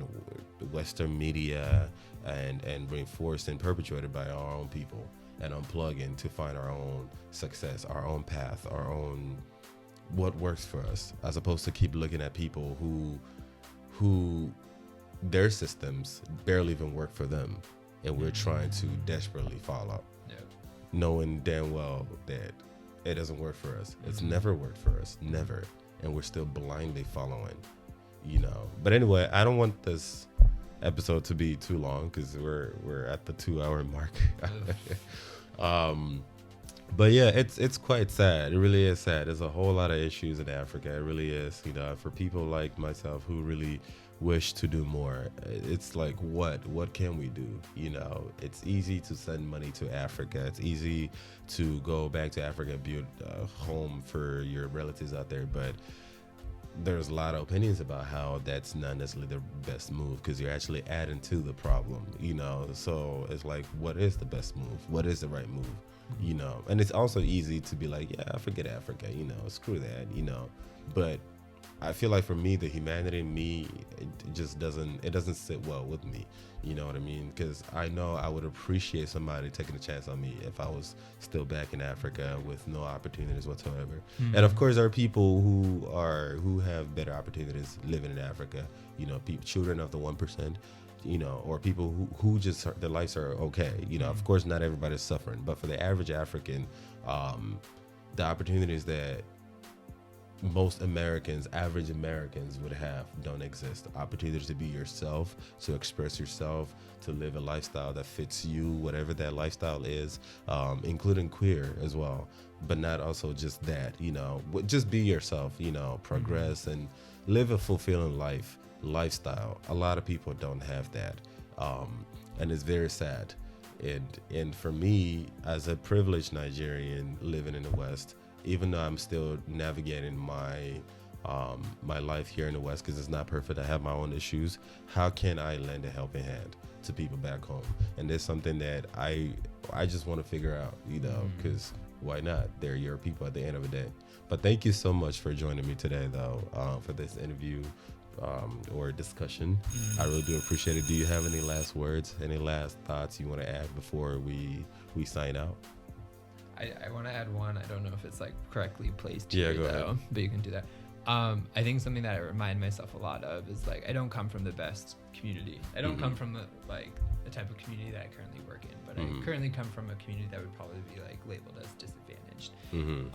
Western media and reinforced and perpetuated by our own people, and unplugging to find our own success, our own path, our own what works for us, as opposed to keep looking at people who their systems barely even work for them, and we're trying to desperately follow, knowing damn well that it doesn't work for us. It's never worked for us, never, and we're still blindly following, But anyway, I don't want this episode to be too long, because we're at the 2-hour mark. But yeah, it's quite sad. It really is sad. There's a whole lot of issues in Africa. It really is. For people like myself who really wish to do more, it's like, what can we do? It's easy to send money to Africa. It's easy to go back to Africa and build a home for your relatives out there. But there's a lot of opinions about how that's not necessarily the best move, because you're actually adding to the problem, So it's like, what is the best move? What is the right move? And it's also easy to be like, yeah, forget Africa, screw that, but I feel like for me, the humanity in me, it doesn't sit well with me. You know what I mean? Because I know I would appreciate somebody taking a chance on me if I was still back in Africa with no opportunities whatsoever. And of course, there are people who have better opportunities living in Africa. Children of the 1%. Or people who just, their lives are okay. Of course, not everybody's suffering, but for the average African, the opportunities that most average Americans would have don't exist. Opportunities to be yourself, to express yourself, to live a lifestyle that fits you, whatever that lifestyle is, including queer as well, but not also just that, just be yourself, progress and live a fulfilling lifestyle. A lot of people don't have that, and it's very sad. And for me, as a privileged Nigerian living in the West, even though I'm still navigating my life here in the West, because it's not perfect, I have my own issues, how can I lend a helping hand to people back home? And there's something that I just want to figure out, because why not? They're your people at the end of the day. But thank you so much for joining me today, though, for this interview or discussion. I really do appreciate it. Do you have any last words, any last thoughts you want to add before we sign out? I want to add one. I don't know if it's like correctly placed here, go though, ahead. But you can do that. I think something that I remind myself a lot of is like, I don't come from the best community. I don't come from the type of community that I currently work in, but I currently come from a community that would probably be like labeled as disadvantaged. And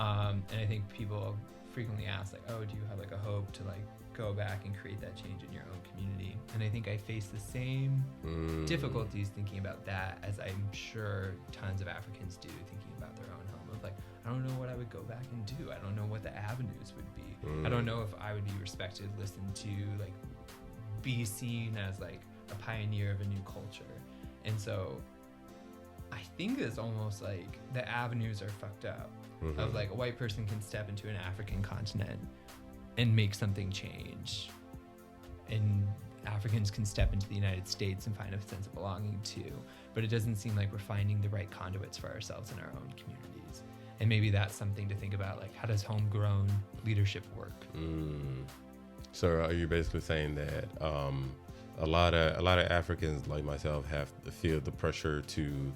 I think people frequently ask like, oh, do you have like a hope to like go back and create that change in your own community? And I think I face the same difficulties thinking about that as I'm sure tons of Africans do thinking about their own home, of like, I don't know what I would go back and do. I don't know what the avenues would be. I don't know if I would be respected, listened to, like be seen as like a pioneer of a new culture. And so I think it's almost like the avenues are fucked up, of like a white person can step into an African continent and make something change, and Africans can step into the United States and find a sense of belonging too, but it doesn't seem like we're finding the right conduits for ourselves in our own communities. And maybe that's something to think about, like, how does homegrown leadership work? So are you basically saying that a lot of Africans like myself have to feel the pressure to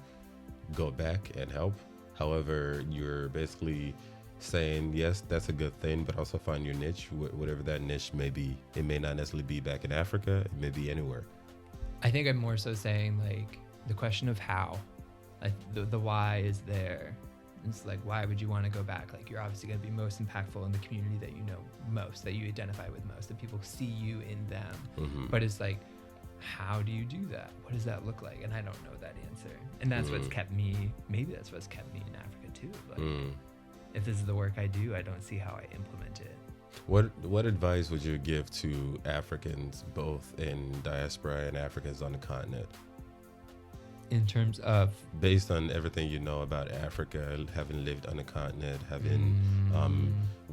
go back and help? However, you're basically saying, yes, that's a good thing, but also find your niche, whatever that niche may be. It may not necessarily be back in Africa. It may be anywhere. I think I'm more so saying like the question of how, like the why is there. It's like, why would you want to go back? Like, you're obviously going to be most impactful in the community that you know most, that you identify with most, that people see you in them. Mm-hmm. But it's like, how do you do that? What does that look like? And I don't know that answer. And that's what's kept me, maybe that's what's kept me in Africa too. Like, if this is the work I do, I don't see how I implement it. What advice would you give to Africans, both in diaspora and Africans on the continent? In terms of, based on everything you know about Africa, having lived on the continent, having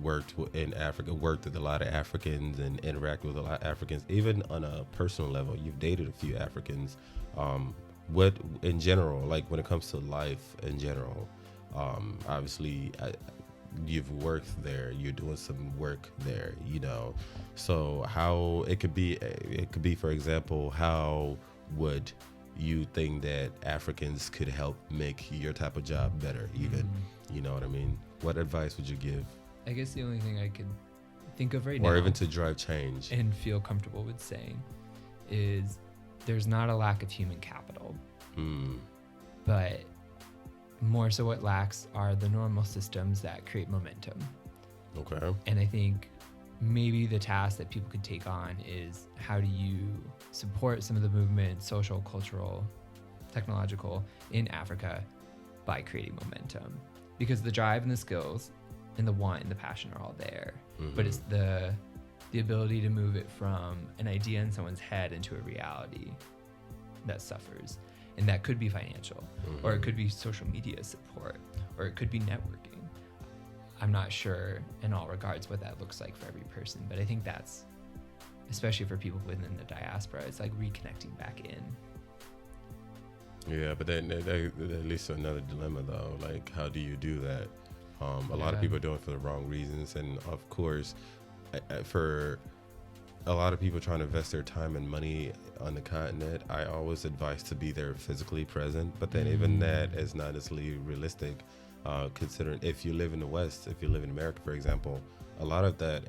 worked in Africa, worked with a lot of Africans and interacted with a lot of Africans, even on a personal level, you've dated a few Africans. What in general, like when it comes to life in general, obviously you've worked there, you're doing some work there, you know, so how it could be, for example, how would you think that Africans could help make your type of job better, even, you know what I mean? What advice would you give? I guess the only thing I could think of right now, or even to drive change and feel comfortable with saying, is there's not a lack of human capital, but more so what lacks are the normal systems that create momentum. Okay. And I think maybe the task that people could take on is, how do you support some of the movement, social, cultural, technological, in Africa by creating momentum? Because the drive and the skills and the passion are all there, but it's the ability to move it from an idea in someone's head into a reality that suffers. And that could be financial, or it could be social media support, or it could be networking. I'm not sure in all regards what that looks like for every person, but I think that's, especially for people within the diaspora, it's like reconnecting back in. Yeah, but then that leads to another dilemma though. Like, how do you do that? A lot of people are doing it for the wrong reasons. And of course, for a lot of people trying to invest their time and money on the continent, I always advise to be there physically present. But then even that is not necessarily realistic. Considering if you live in the West, if you live in America, for example, a lot of that,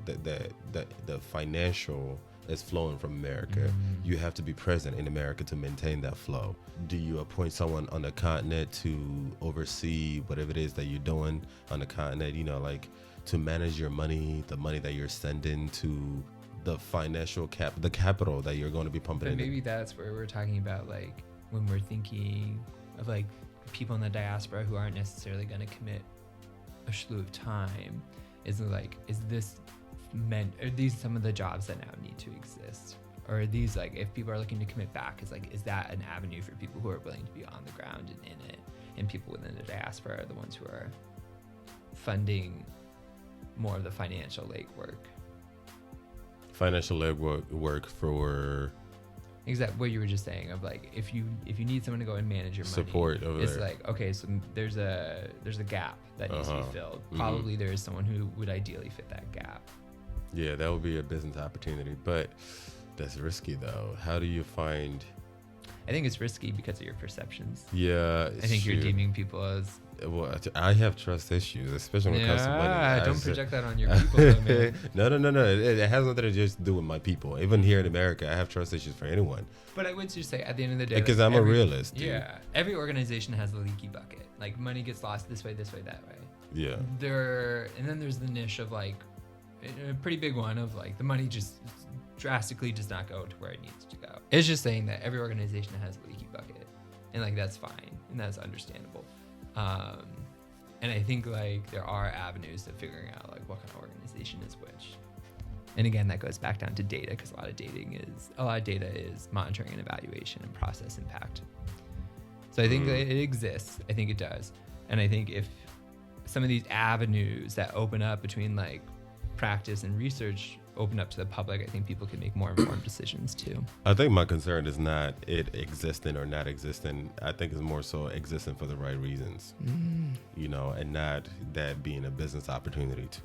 the financial is flowing from America. You have to be present in America to maintain that flow. Do you appoint someone on the continent to oversee whatever it is that you're doing on the continent, you know, like to manage your money, the money that you're sending to the financial the capital that you're going to be pumping in? But maybe that's where we're talking about, like, when we're thinking of like people in the diaspora who aren't necessarily going to commit a slew of time, is this meant, are these some of the jobs that now need to exist? Or are these, like, if people are looking to commit back, is that an avenue for people who are willing to be on the ground and in it? And people within the diaspora are the ones who are funding more of the financial legwork. Financial legwork for exactly what you were just saying, of like, if you need someone to go and manage your money, support over it's there. like, okay, so there's a gap that needs to be filled. Probably there is someone who would ideally fit that gap. Yeah, that would be a business opportunity, but that's risky though. How do you find? I think it's risky because of your perceptions. Yeah, I think you're deeming people as. Well, I have trust issues, especially when it comes to money. Don't project that on your people, though, man. No. It has nothing to just do with my people. Even here in America, I have trust issues for anyone. But I would just say, at the end of the day, because I'm a realist. Dude. Yeah, every organization has a leaky bucket. Like, money gets lost this way, that way. Yeah. And then there's the niche of, like, a pretty big one of, like, the money just drastically does not go to where it needs to go. It's just saying that every organization has a leaky bucket, and like that's fine and that's understandable. And I think, like, there are avenues to figuring out, like, what kind of organization is which. And again, that goes back down to data, because a lot of data is monitoring and evaluation and process impact. So I think that it exists. I think it does. And I think if some of these avenues that open up between, like, practice and research open up to the public, I think people can make more informed decisions too. I think my concern is not it existing or not existing. I think it's more so existing for the right reasons, you know, and not that being a business opportunity to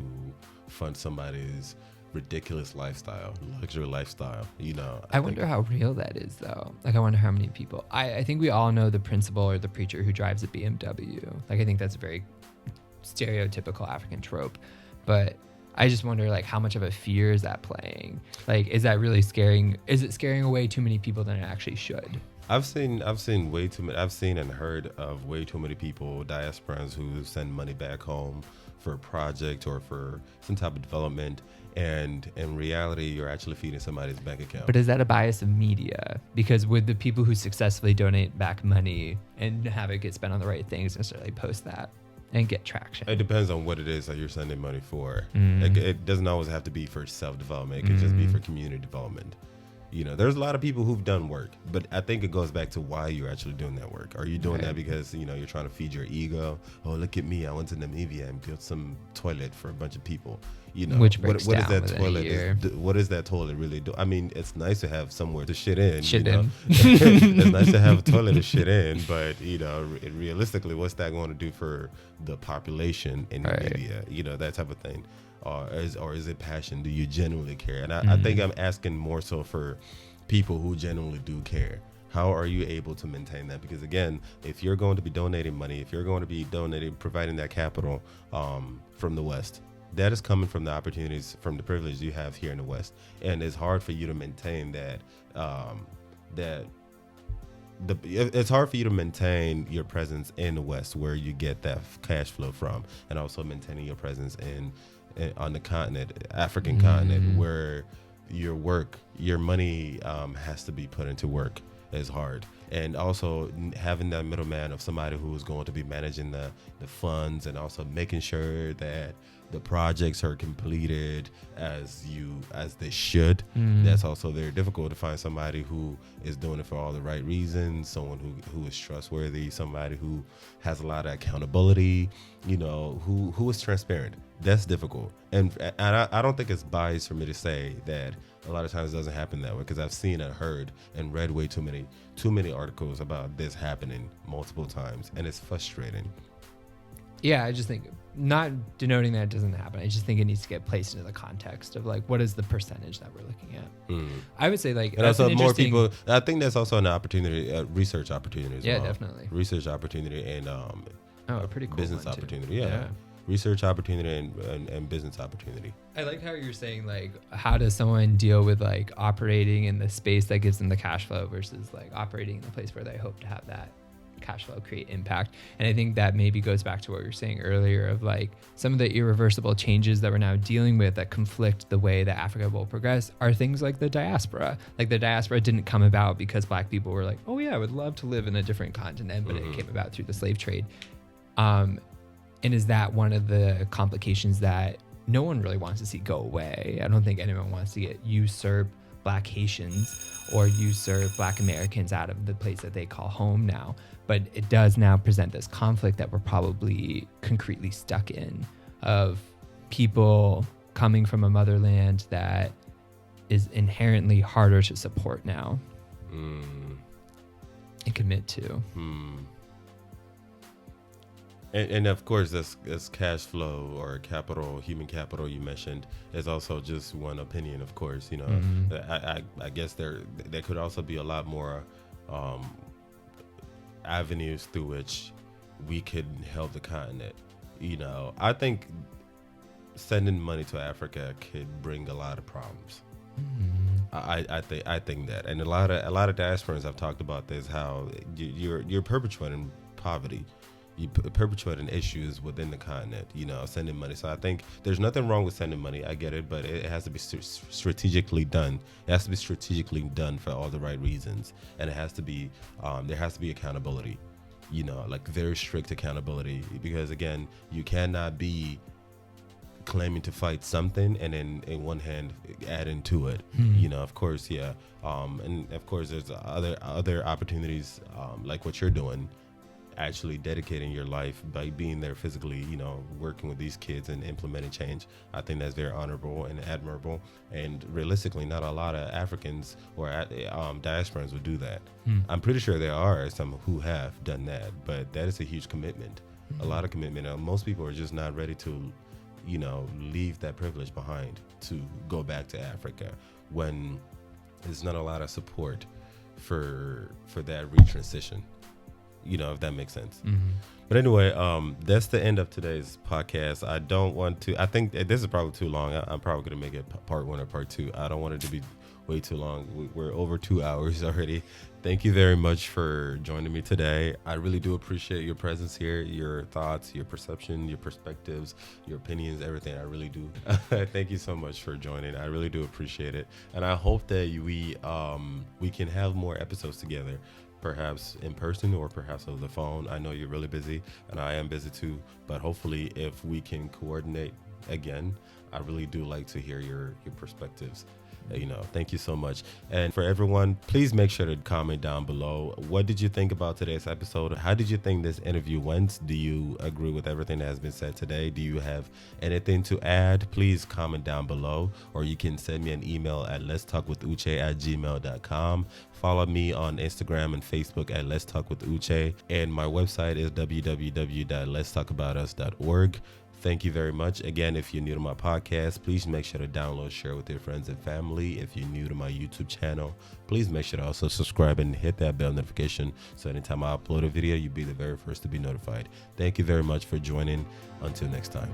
fund somebody's ridiculous lifestyle, luxury lifestyle. You know, I wonder how real that is, though. Like, I wonder how many people. I think we all know the principal or the preacher who drives a BMW. Like, I think that's a very stereotypical African trope. But I just wonder, like, how much of a fear is that playing? Like, is that really scaring? Is it scaring away too many people than it actually should? I've seen way too many. I've seen and heard of way too many people, diasporans, who send money back home for a project or for some type of development, and in reality, you're actually feeding somebody's bank account. But is that a bias of media? Because would the people who successfully donate back money and have it get spent on the right things necessarily post that and get traction? It depends on what it is that you're sending money for. It doesn't always have to be for self-development. It could just be for community development. You know, there's a lot of people who've done work, but I think it goes back to why you're actually doing that work. Are you doing that because, you know, you're trying to feed your ego? Oh, look at me, I went to Namibia and built some toilet for a bunch of people. You know, Which what breaks is down that within a toilet? year. What does that toilet really do? I mean, it's nice to have somewhere to shit in. Shit you know? in. It's nice to have a toilet to shit in, but, you know, realistically, what's that going to do for the population in Namibia? You know, that type of thing. Or is it passion? Do you genuinely care? And I think I'm asking more so for people who genuinely do care. How are you able to maintain that? Because again, if you're going to be donating money, if you're going to be providing that capital from the West, that is coming from the opportunities, from the privilege you have here in the West, and it's hard for you to maintain that. It's hard for you to maintain your presence in the West, where you get that cash flow from, and also maintaining your presence on the continent, African continent, where your money has to be put into work is hard. And also having that middleman of somebody who is going to be managing the funds and also making sure that the projects are completed as they should. That's also very difficult to find somebody who is doing it for all the right reasons, someone who is trustworthy, somebody who has a lot of accountability, you know, who is transparent. That's difficult. And I don't think it's biased for me to say that a lot of times it doesn't happen that way, because I've seen and heard and read way too many articles about this happening multiple times, and it's frustrating. Yeah, I just think, not denoting that it doesn't happen, I just think it needs to get placed into the context of, like, what is the percentage that we're looking at. I would say, like, and also more people. I think that's also an opportunity, a research opportunity as well. Yeah, definitely. Research opportunity and a pretty cool business one too. opportunity. Yeah. Research opportunity and business opportunity. I like how you're saying, like, how does someone deal with, like, operating in the space that gives them the cash flow versus, like, operating in the place where they hope to have that cash flow create impact. And I think that maybe goes back to what you were saying earlier of, like, some of the irreversible changes that we're now dealing with that conflict the way that Africa will progress are things like the diaspora. Like, the diaspora didn't come about because Black people were like, oh yeah, I would love to live in a different continent, but it came about through the slave trade. And is that one of the complications that no one really wants to see go away? I don't think anyone wants to usurp Black Haitians or usurp Black Americans out of the place that they call home now. But it does now present this conflict that we're probably concretely stuck in, of people coming from a motherland that is inherently harder to support now and commit to. And of course, this cash flow or capital, human capital you mentioned, is also just one opinion. Of course, you know, I guess there could also be a lot more avenues through which we could help the continent. You know, I think sending money to Africa could bring a lot of problems. I think that, and a lot of diasporans have talked about this, how you're perpetuating poverty. You perpetuating issues within the continent, you know, sending money. So I think there's nothing wrong with sending money. I get it, but it has to be strategically done. It has to be strategically done for all the right reasons. And it has to be, there has to be accountability, you know, like very strict accountability. Because again, you cannot be claiming to fight something and then in one hand adding to it, you know, of course, yeah. And of course, there's other opportunities like what you're doing, actually dedicating your life by being there physically, you know, working with these kids and implementing change. I think that's very honorable and admirable. And realistically, not a lot of Africans or diasporans would do that. I'm pretty sure there are some who have done that, but that is a huge commitment, a lot of commitment. Most people are just not ready to, leave that privilege behind to go back to Africa when there's not a lot of support for that retransition, if that makes sense. Mm-hmm. But anyway, that's the end of today's podcast. I think this is probably too long. I'm probably going to make it part 1 or part 2. I don't want it to be way too long. We're over 2 hours already. Thank you very much for joining me today. I really do appreciate your presence here, your thoughts, your perception, your perspectives, your opinions, everything. I really do. Thank you so much for joining. I really do appreciate it. And I hope that we can have more episodes together, perhaps in person or perhaps over the phone. I know you're really busy and I am busy too, but hopefully if we can coordinate again, I really do like to hear your perspectives. Thank you so much. And for everyone, please make sure to comment down below. What did you think about today's episode? How did you think this interview went? Do you agree with everything that has been said today? Do you have anything to add? Please comment down below, or you can send me an email at letstalkwithuche@gmail.com. Follow me on Instagram and Facebook at Let's Talk with Uche. And my website is www.letstalkaboutus.org. Thank you very much. Again, if you're new to my podcast, please make sure to download, share with your friends and family. If you're new to my YouTube channel, please make sure to also subscribe and hit that bell notification so anytime I upload a video, you'll be the very first to be notified. Thank you very much for joining. Until next time.